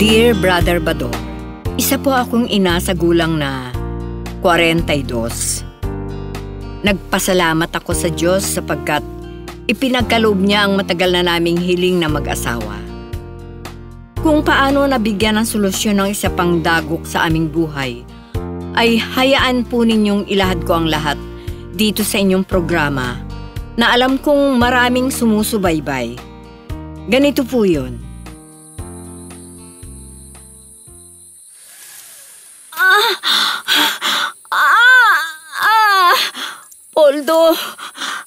Dear Brother Bado, isa po akong ina sa gulang na 42. Nagpasalamat ako sa Diyos sapagkat ipinagkaloob niya ang matagal na naming hiling na mag-asawa. Kung paano nabigyan ng solusyon ng isa pang dagok sa aming buhay, ay hayaan po ninyong ilahad ko ang lahat dito sa inyong programa na alam kong maraming sumusubaybay. Ganito po yun. Poldo,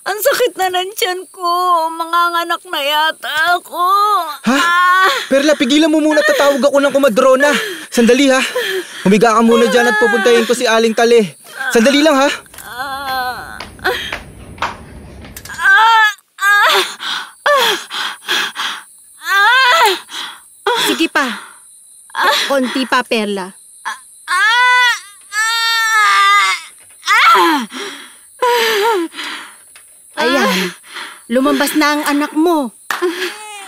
ang sakit na ng tiyan ko. Manganganak na yata ako. Ha? Perla, pigilan mo muna, tatawag ako ng kumadrona. Sandali ha. Humiga ka muna dyan at pupuntahin ko si Aling Tale. Sandali lang ha. Sige pa. Konti pa, Perla. Ayan, lumabas na ang anak mo.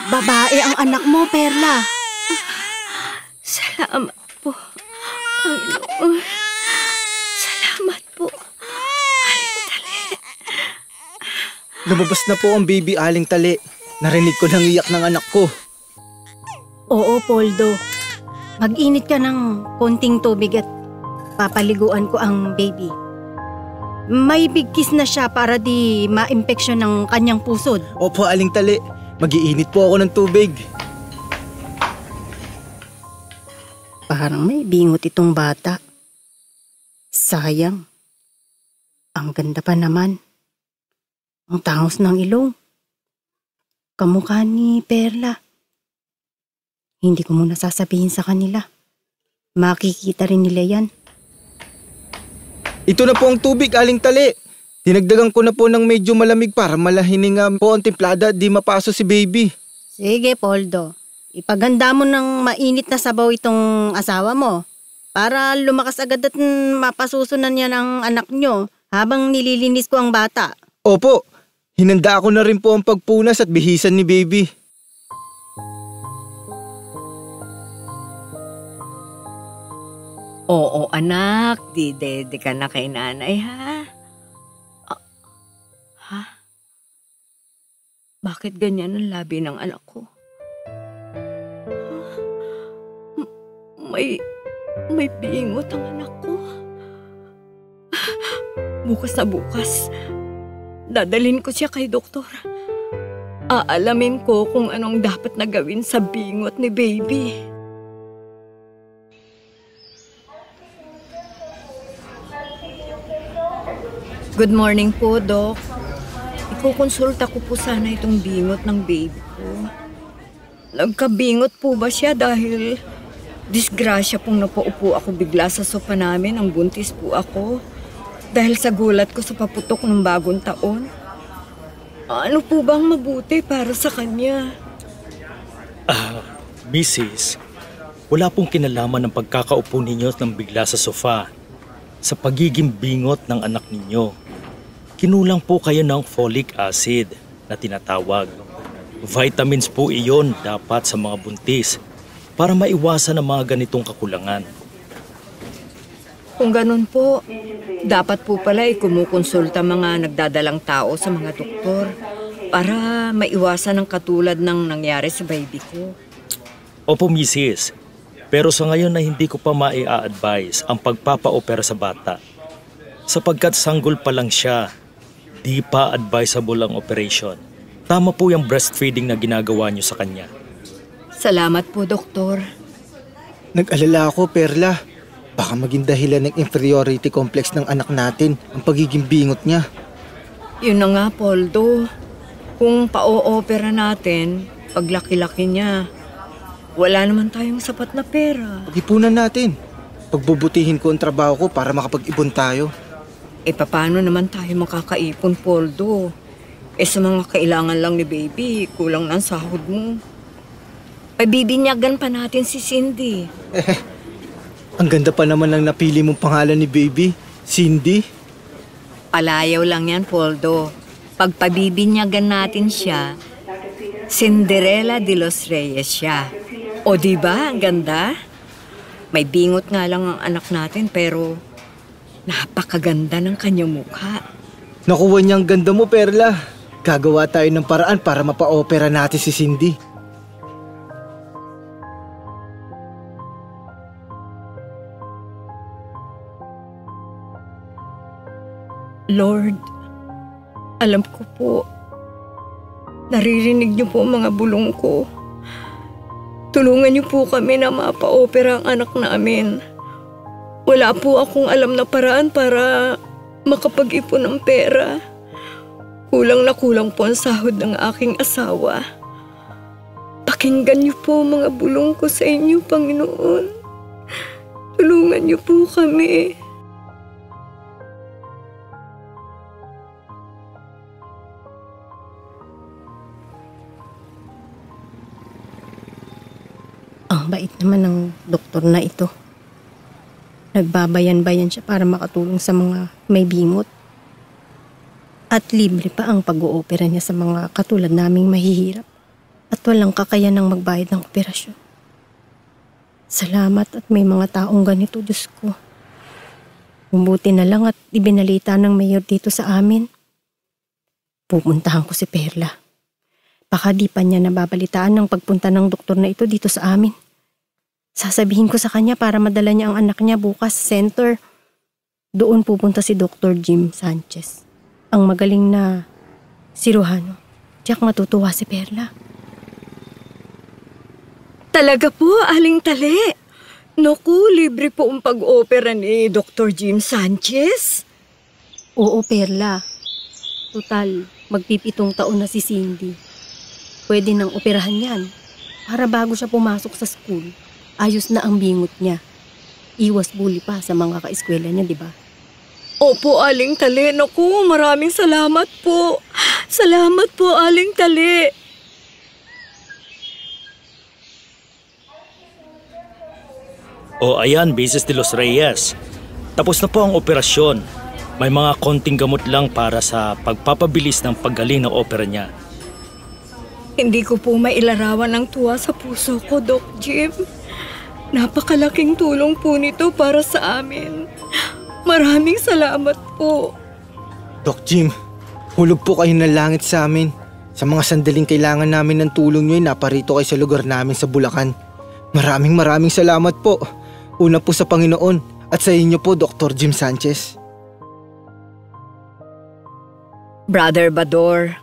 Babae ang anak mo, Perla. Salamat po, Panginoon. Salamat po, Aling Tale. Lumabas na po ang baby Aling Tale. Narinig ko nang iyak ng anak ko. Oo, Poldo. Mag-init ka ng konting tubig at papaliguan ko ang baby. May bigkis na siya para di ma-impeksyon ng kanyang pusod. Opo, Aling Tale. Mag-iinit po ako ng tubig. Parang may bingot itong bata. Sayang. Ang ganda pa naman. Ang tangos ng ilong. Kamukha ni Perla. Hindi ko muna sasabihin sa kanila. Makikita rin nila yan. Ito na po ang tubig, Aling Tale. Dinagdagan ko na po ng medyo malamig para malahining po ang timplada at di mapaso si baby. Sige, Poldo. Ipaganda mo ng mainit na sabaw itong asawa mo para lumakas agad at mapasusunan niya ng anak nyo habang nililinis ko ang bata. Opo, hinanda ko na rin po ang pagpunas at bihisan ni baby. Oo, anak. Di ka na kay nanay, ha? Ha? Bakit ganyan ang labi ng anak ko? May bingot ang anak ko. Bukas na bukas, dadalhin ko siya kay doktor. Aalamin ko kung anong dapat na gawin sa bingot ni baby. Good morning po, Doc. Ikukonsulta ko po sana itong bingot ng baby ko. Nagkabingot po ba siya dahil disgrasya pong napaupo ako bigla sa sopa namin ang buntis po ako dahil sa gulat ko sa paputok ng bagong taon? Ano po bang mabuti para sa kanya? Mrs., wala pong kinalaman ng pagkakaupo ninyo ng bigla sa sofa sa pagiging bingot ng anak ninyo. Kinulang po kayo ng folic acid na tinatawag. Vitamins po iyon dapat sa mga buntis para maiwasan ang mga ganitong kakulangan. Kung ganun po, dapat po pala kumukonsulta mga nagdadalang tao sa mga doktor para maiwasan ang katulad ng nangyari sa baby ko. Opo, Mrs. Pero sa ngayon na hindi ko pa mai-a-advise ang pagpapa-opera sa bata. Sapagkat sanggol pa lang siya, di pa advisable ang operation. Tama po yung breastfeeding na ginagawa niyo sa kanya. Salamat po, Doktor. Nag-alala ako, Perla. Baka maging dahilan ng inferiority complex ng anak natin ang pagiging bingot niya. Yun na nga, Poldo. Kung pa-o-opera natin, paglaki-laki niya, wala naman tayong sapat na pera. Pag-ipunan natin. Pagbubutihin ko ang trabaho ko para makapag-ipon tayo. Paano naman tayo makakaipon, Poldo? Sa mga kailangan lang ni baby, kulang na ang sahod mo. Pabibinyagan pa natin si Cindy. Ang ganda pa naman ng napili mong pangalan ni baby, Cindy. Palayaw lang yan, Poldo. Pag pabibinyagan natin siya, Cinderella de los Reyes siya. O diba, ang ganda? May bingot nga lang ang anak natin pero napakaganda ng kanyang mukha. Nakuha niya ang ganda mo, Perla. Gagawa tayo ng paraan para mapa-opera natin si Cindy. Lord, alam ko po, naririnig niyo po ang mga bulong ko. Tulungan niyo po kami na mapa-opera ang anak namin. Wala po akong alam na paraan para makapag-ipon ng pera. Kulang na kulang po ang sahod ng aking asawa. Pakinggan niyo po ang mga bulong ko sa inyo, Panginoon. Tulungan niyo po kami. Ang bait naman ng doktor na ito. Nagbabayan-bayan siya para makatulong sa mga may bingot. At libre pa ang pag-oopera niya sa mga katulad naming mahihirap at walang kakayanang magbayad ng operasyon. Salamat at may mga taong ganito, Diyos ko. Mabuti na lang at ibinalita ng mayor dito sa amin. Pupuntahan ko si Perla. Baka di pa niya nababalitaan ng pagpunta ng doktor na ito dito sa amin. Sasabihin ko sa kanya para madala niya ang anak niya bukas sa center. Doon pupunta si Dr. Jim Sanchez. Ang magaling na siruhano. Tiyak matutuwa si Perla. Talaga po, Aling Tali. Naku, libre po ang pag-opera ni Dr. Jim Sanchez. Oo, Perla. Total, magpipitong taon na si Cindy. Pwede nang operahan yan. Para bago siya pumasok sa school, ayos na ang bingot niya. Iwas bully pa sa mga kaeskwela niya, di ba? Opo, Aling Tali. Naku, maraming salamat po. Salamat po, Aling Tali. O ayan, Beses de los Reyes. Tapos na po ang operasyon. May mga konting gamot lang para sa pagpapabilis ng paggaling ng opera niya. Hindi ko po mailarawan ang tuwa sa puso ko, Doc Jim. Napakalaking tulong po nito para sa amin. Maraming salamat po. Doc Jim, hulog po kayo ng langit sa amin. Sa mga sandaling kailangan namin ng tulong nyo, naparito kayo sa lugar namin sa Bulacan. Maraming salamat po. Una po sa Panginoon at sa inyo po, Dr. Jim Sanchez. Brother Bador,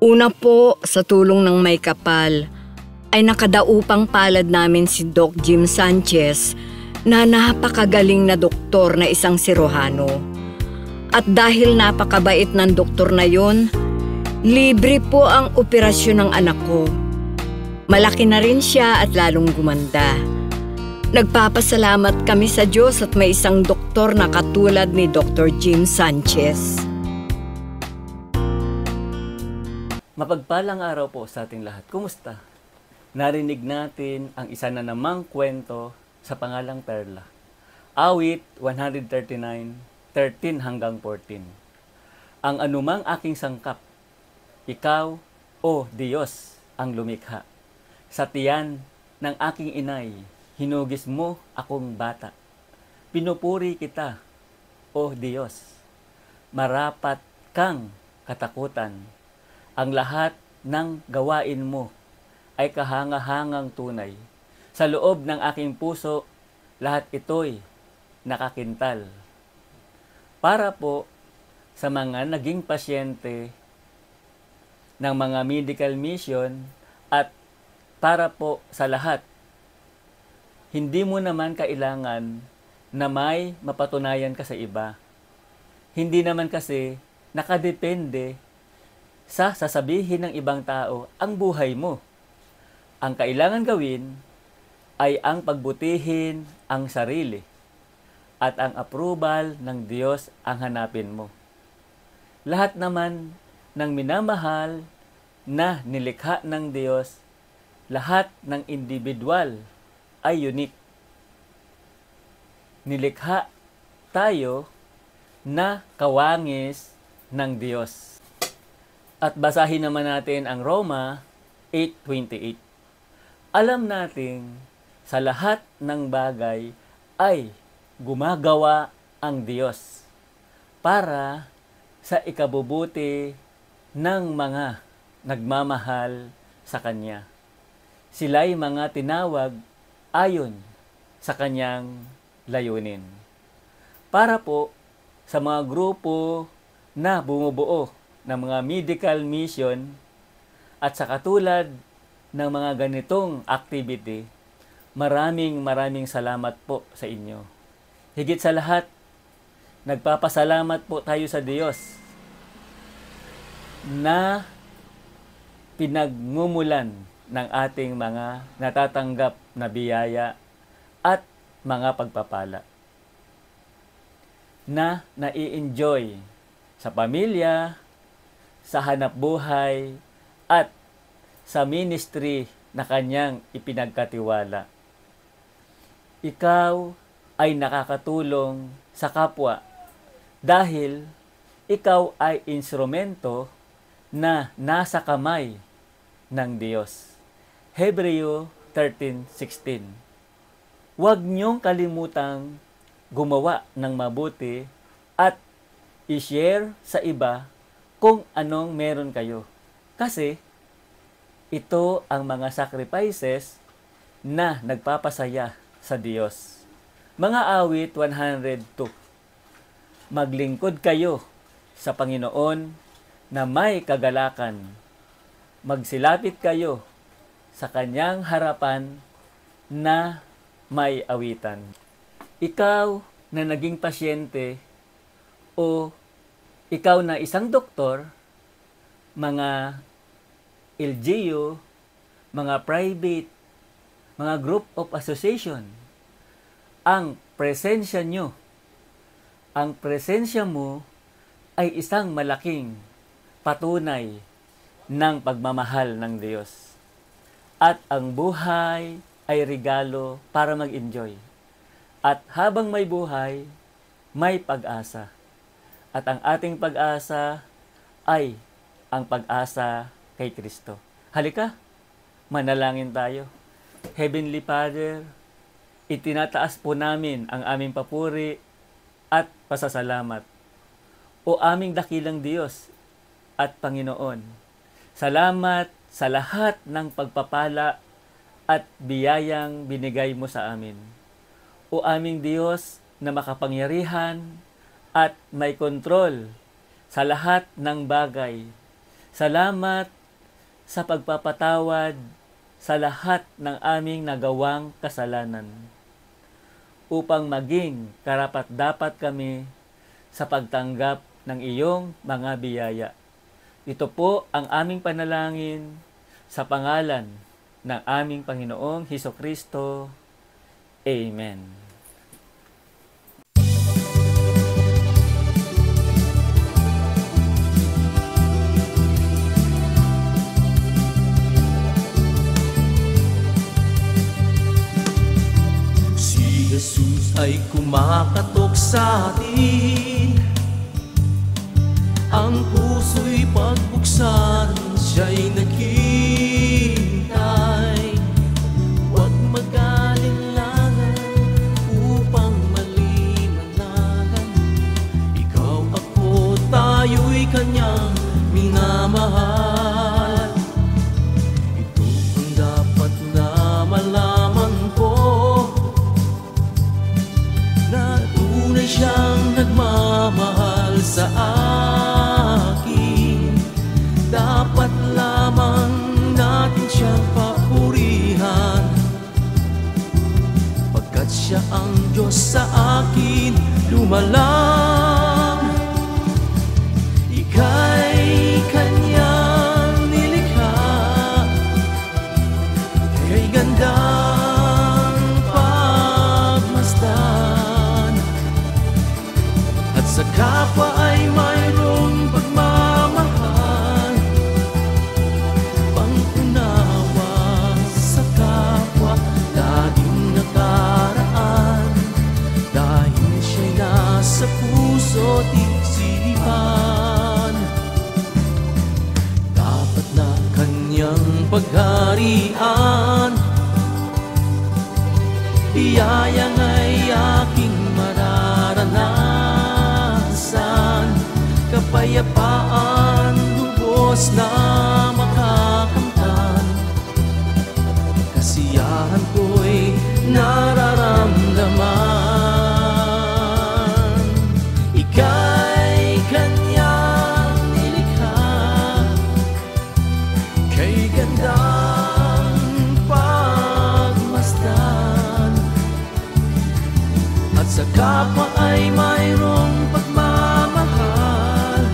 una po sa tulong ng may kapal ay nakadaupang palad namin si Doc Jim Sanchez na napakagaling na doktor na isang siruhano. At dahil napakabait ng doktor na yon, libre po ang operasyon ng anak ko. Malaki na rin siya at lalong gumanda. Nagpapasalamat kami sa Diyos at may isang doktor na katulad ni Dr. Jim Sanchez. Mapagpalang araw po sa ating lahat. Kumusta? Narinig natin ang isa na namang kwento sa pangalang Perla. Awit 139, 13 hanggang 14. Ang anumang aking sangkap, ikaw, O Diyos, ang lumikha. Sa tiyan ng aking inay, hinugis mo akong bata. Pinupuri kita, O Diyos. Marapat kang katakutan. Ang lahat ng gawain mo ay kahanga-hangang tunay. Sa loob ng aking puso, lahat ito'y nakakintal. Para po sa mga naging pasyente ng mga medical mission at para po sa lahat, hindi mo naman kailangan na may mapatunayan ka sa iba. Hindi naman kasi nakadepende sa sasabihin ng ibang tao ang buhay mo. Ang kailangan gawin ay ang pagbutihin ang sarili at ang approval ng Diyos ang hanapin mo. Lahat naman ng minamahal na nilikha ng Diyos, lahat ng individual ay unique. Nilikha tayo na kawangis ng Diyos. At basahin naman natin ang Roma 8:28. alam nating sa lahat ng bagay ay gumagawa ang Diyos para sa ikabubuti ng mga nagmamahal sa Kanya. Sila'y mga tinawag ayon sa Kanyang layunin. Para po sa mga grupo na bumubuo ng mga medical mission at sa katulad ng mga ganitong activity, maraming salamat po sa inyo. Higit sa lahat, nagpapasalamat po tayo sa Diyos na pinagmumulan ng ating mga natatanggap na biyaya at mga pagpapala na nai-enjoy sa pamilya, sa hanapbuhay, at sa ministry na Kanyang ipinagkatiwala. Ikaw ay nakakatulong sa kapwa dahil ikaw ay instrumento na nasa kamay ng Diyos. Hebreo 13:16. Huwag niyong kalimutang gumawa ng mabuti at i-share sa iba kung anong meron kayo. Kasi ito ang mga sacrifices na nagpapasaya sa Diyos. Mga awit 102. Maglingkod kayo sa Panginoon na may kagalakan. Magsilapit kayo sa Kanyang harapan na may awitan. Ikaw na naging pasyente o ikaw na isang doktor, mga LGU, mga private, mga group of association, ang presensya nyo, ang presensya mo ay isang malaking patunay ng pagmamahal ng Diyos. At ang buhay ay regalo para mag-enjoy. At habang may buhay, may pag-asa. At ang ating pag-asa ay ang pag-asa kay Kristo. Halika, manalangin tayo. Heavenly Father, itinataas po namin ang aming papuri at pasasalamat. O aming dakilang Diyos at Panginoon, salamat sa lahat ng pagpapala at biyayang binigay mo sa amin. O aming Diyos na makapangyarihan at may kontrol sa lahat ng bagay. Salamat sa pagpapatawad sa lahat ng aming nagawang kasalanan upang maging karapat-dapat kami sa pagtanggap ng iyong mga biyaya. Ito po ang aming panalangin sa pangalan ng aming Panginoong Hesukristo. Amen. Si Jesus ay kumakatok sa atin, ang puso'y pagbuksan, siya'y naghihintay. Huwag mag-alinlangan upang maliwanagan. Ikaw, ako, tayo'y Kanyang minamahal. Ito ang dapat na malaman ko, na tunay siyang nagmamahal sa akin. Dapat lamang natin siyang papurihan, pagkat siya ang Diyos sa akin lumalang. Ika'y Kanyang nilikha, kay gandang pagmasdan, at sa kapwa ay mayroong pagmamahal, pangunawa sa kapwa, laging nakaraan, dahil siya'y nasa puso't isipan. Dapat na Kanyang pagharian biyayang ay aking mararanasan, kapayapaan lubos na makakamtan, kasiyahan ko'y nararamdaman. Ika'y kanyang nilikha, kay gandang pagmasdan, at sa kapwa ay mayroong pagmamahal,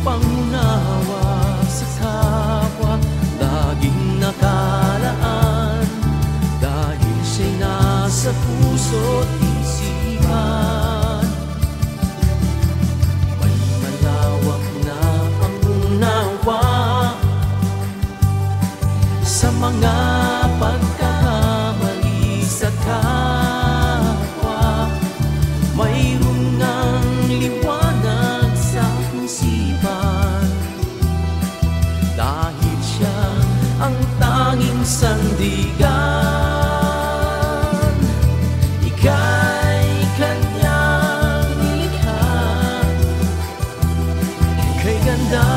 pangunawa sa kapwa, laging nakalaan, dahil siya'y nasa puso't isipan. May malawak na pangunawa sa mga pagkakamali sa kapwa, mayroon ngang liwanag sa isipan, dahil siya ang tanging sandigan. Ika'y kanyang nilikha, kay ganda